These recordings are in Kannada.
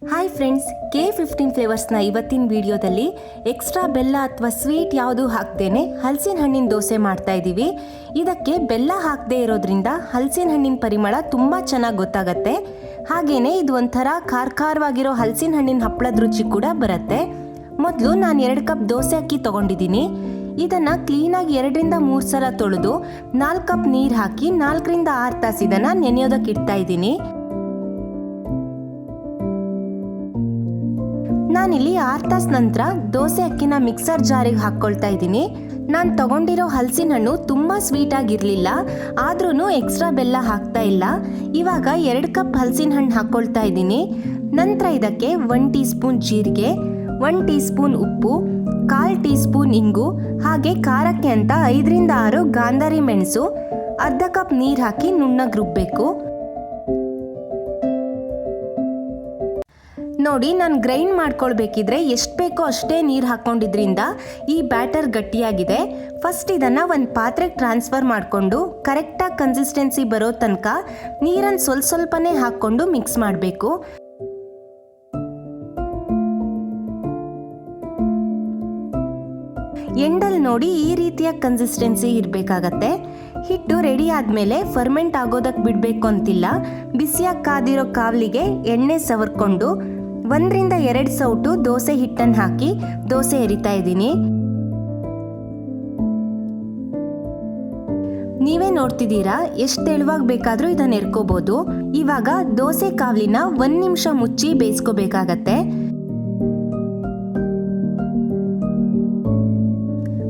ಹಾಯ್ ಫ್ರೆಂಡ್ಸ್, K15 ಫ್ಲೇವರ್ಸ್ನ ಇವತ್ತಿನ ವಿಡಿಯೋದಲ್ಲಿ ಎಕ್ಸ್ಟ್ರಾ ಬೆಲ್ಲ ಅಥವಾ ಸ್ವೀಟ್ ಯಾವುದು ಹಾಕ್ದೇನೆ ಹಲಸಿನ ಹಣ್ಣಿನ ದೋಸೆ ಮಾಡ್ತಾ ಇದ್ದೀವಿ. ಇದಕ್ಕೆ ಬೆಲ್ಲ ಹಾಕದೇ ಇರೋದ್ರಿಂದ ಹಲಸಿನ ಹಣ್ಣಿನ ಪರಿಮಳ ತುಂಬ ಚೆನ್ನಾಗಿ ಗೊತ್ತಾಗತ್ತೆ. ಹಾಗೇನೆ ಇದು ಒಂಥರ ಖಾರವಾಗಿರೋ ಹಲಸಿನ ಹಣ್ಣಿನ ಹಪ್ಪಳದ ರುಚಿ ಕೂಡ ಬರುತ್ತೆ. ಮೊದಲು ನಾನು 2 ಕಪ್ ದೋಸೆ ಅಕ್ಕಿ ತೊಗೊಂಡಿದ್ದೀನಿ. ಇದನ್ನು ಕ್ಲೀನಾಗಿ 2 ರಿಂದ 3 ಸಲ ತೊಳೆದು 4 ಕಪ್ ನೀರು ಹಾಕಿ 4 ರಿಂದ 6 ತಾಸು ಇದನ್ನು ನೆನೆಯೋದಕ್ಕೆ ಇಡ್ತಾ ಇದ್ದೀನಿ. ನಾನಿಲ್ಲಿ 6 ತಾಸು ನಂತರ ದೋಸೆ ಅಕ್ಕಿನ ಮಿಕ್ಸರ್ ಜಾರಿಗೆ ಹಾಕ್ಕೊಳ್ತಾ ಇದ್ದೀನಿ. ನಾನು ತಗೊಂಡಿರೋ ಹಲಸಿನ ಹಣ್ಣು ತುಂಬ ಸ್ವೀಟ್ ಆಗಿರಲಿಲ್ಲ, ಆದ್ರೂ ಎಕ್ಸ್ಟ್ರಾ ಬೆಲ್ಲ ಹಾಕ್ತಾ ಇಲ್ಲ. ಇವಾಗ 2 ಕಪ್ ಹಲಸಿನ ಹಣ್ಣು ಹಾಕ್ಕೊಳ್ತಾ ಇದ್ದೀನಿ. ನಂತರ ಇದಕ್ಕೆ 1 ಟೀ ಸ್ಪೂನ್ ಜೀರಿಗೆ, 1 ಟೀ ಸ್ಪೂನ್ ಉಪ್ಪು, 1/4 ಟೀ ಸ್ಪೂನ್ ಇಂಗು, ಹಾಗೆ ಖಾರಕ್ಕೆ ಅಂತ 5 ರಿಂದ 6 ಗಾಂಧಾರಿ ಮೆಣಸು, ಅರ್ಧ ಕಪ್ ನೀರು ಹಾಕಿ ನುಣ್ಣಗೆ ರುಬ್ಬಬೇಕು. ನೋಡಿ, ನಾನು ಗ್ರೈಂಡ್ ಮಾಡ್ಕೊಳ್ಬೇಕಿದ್ರೆ ಎಷ್ಟು ಬೇಕೋ ಅಷ್ಟೇ ನೀರು ಹಾಕ್ಕೊಂಡಿದ್ರಿಂದ ಈ ಬ್ಯಾಟರ್ ಗಟ್ಟಿಯಾಗಿದೆ. ಫಸ್ಟ್ ಇದನ್ನು ಒಂದು ಪಾತ್ರೆಗೆ ಟ್ರಾನ್ಸ್ಫರ್ ಮಾಡಿಕೊಂಡು ಕರೆಕ್ಟಾಗಿ ಕನ್ಸಿಸ್ಟೆನ್ಸಿ ಬರೋ ತನಕ ನೀರನ್ನು ಸ್ವಲ್ಪನೇ ಹಾಕ್ಕೊಂಡು ಮಿಕ್ಸ್ ಮಾಡಬೇಕು. ಎಂಡಲ್ಲಿ ನೋಡಿ ಈ ರೀತಿಯ ಕನ್ಸಿಸ್ಟೆನ್ಸಿ ಇರಬೇಕಾಗತ್ತೆ. ಹಿಟ್ಟು ರೆಡಿ ಆದಮೇಲೆ ಫರ್ಮೆಂಟ್ ಆಗೋದಕ್ಕೆ ಬಿಡಬೇಕು ಅಂತಿಲ್ಲ. ಬಿಸಿಯಾಗಿ ಕಾದಿರೋ ಕಾವಲಿಗೆ ಎಣ್ಣೆ ಸವರ್ಕೊಂಡು 1 ರಿಂದ 2 ಸೌಟು ದೋಸೆ ಹಿಟ್ಟನ್ನು ಹಾಕಿ ದೋಸೆ ಎರಿತಾ ಇದ್ದೀನಿ. ನೀವೇ ನೋಡ್ತಿದ್ದೀರಾ ಎಷ್ಟು ತೆಳುವಾಗಿ ಬೇಕಾದರೂ ಇದನ್ನು ಎರ್ಕೋಬೋದು. ಇವಾಗ ದೋಸೆ ಕಾವಲಿನ 1 ನಿಮಿಷ ಮುಚ್ಚಿ ಬೇಯಿಸ್ಕೋಬೇಕಾಗತ್ತೆ.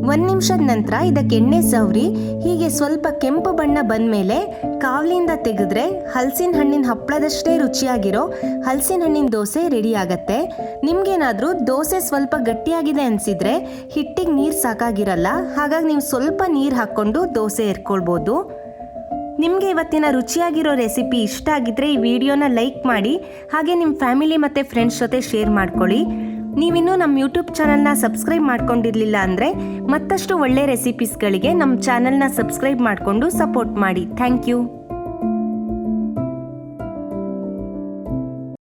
1 ನಿಮಿಷದ ನಂತರ ಇದಕ್ಕೆ ಎಣ್ಣೆ ಸವರಿ ಹೀಗೆ ಸ್ವಲ್ಪ ಕೆಂಪು ಬಣ್ಣ ಬಂದಮೇಲೆ ಕಾವಲಿಯಿಂದ ತೆಗೆದ್ರೆ ಹಲಸಿನ ಹಣ್ಣಿನ ಹಪ್ಪಳದಷ್ಟೇ ರುಚಿಯಾಗಿರೋ ಹಲಸಿನ ಹಣ್ಣಿನ ದೋಸೆ ರೆಡಿ ಆಗತ್ತೆ. ನಿಮ್ಗೇನಾದರೂ ದೋಸೆ ಸ್ವಲ್ಪ ಗಟ್ಟಿಯಾಗಿದೆ ಅನಿಸಿದ್ರೆ ಹಿಟ್ಟಿಗೆ ನೀರು ಸಾಕಾಗಿರಲ್ಲ, ಹಾಗಾಗಿ ನೀವು ಸ್ವಲ್ಪ ನೀರು ಹಾಕ್ಕೊಂಡು ದೋಸೆ ಎರ್ಕೊಳ್ಬೋದು. ನಿಮಗೆ ಇವತ್ತಿನ ರುಚಿಯಾಗಿರೋ ರೆಸಿಪಿ ಇಷ್ಟ ಆಗಿದ್ರೆ ಈ ವಿಡಿಯೋನ ಲೈಕ್ ಮಾಡಿ, ಹಾಗೆ ನಿಮ್ಮ ಫ್ಯಾಮಿಲಿ ಮತ್ತು ಫ್ರೆಂಡ್ಸ್ ಜೊತೆ ಶೇರ್ ಮಾಡ್ಕೊಳ್ಳಿ. ನೀವಿನ್ನೂ ನಮ್ಮ ಯೂಟ್ಯೂಬ್ ಚಾನಲ್ನ ಸಬ್ಸ್ಕ್ರೈಬ್ ಮಾಡ್ಕೊಂಡಿರಲಿಲ್ಲ ಅಂದರೆ ಮತ್ತಷ್ಟು ಒಳ್ಳೆ ರೆಸಿಪೀಸ್ಗಳಿಗೆ ನಮ್ಮ ಚಾನಲ್ನ ಸಬ್ಸ್ಕ್ರೈಬ್ ಮಾಡಿಕೊಂಡು ಸಪೋರ್ಟ್ ಮಾಡಿ. Thank you.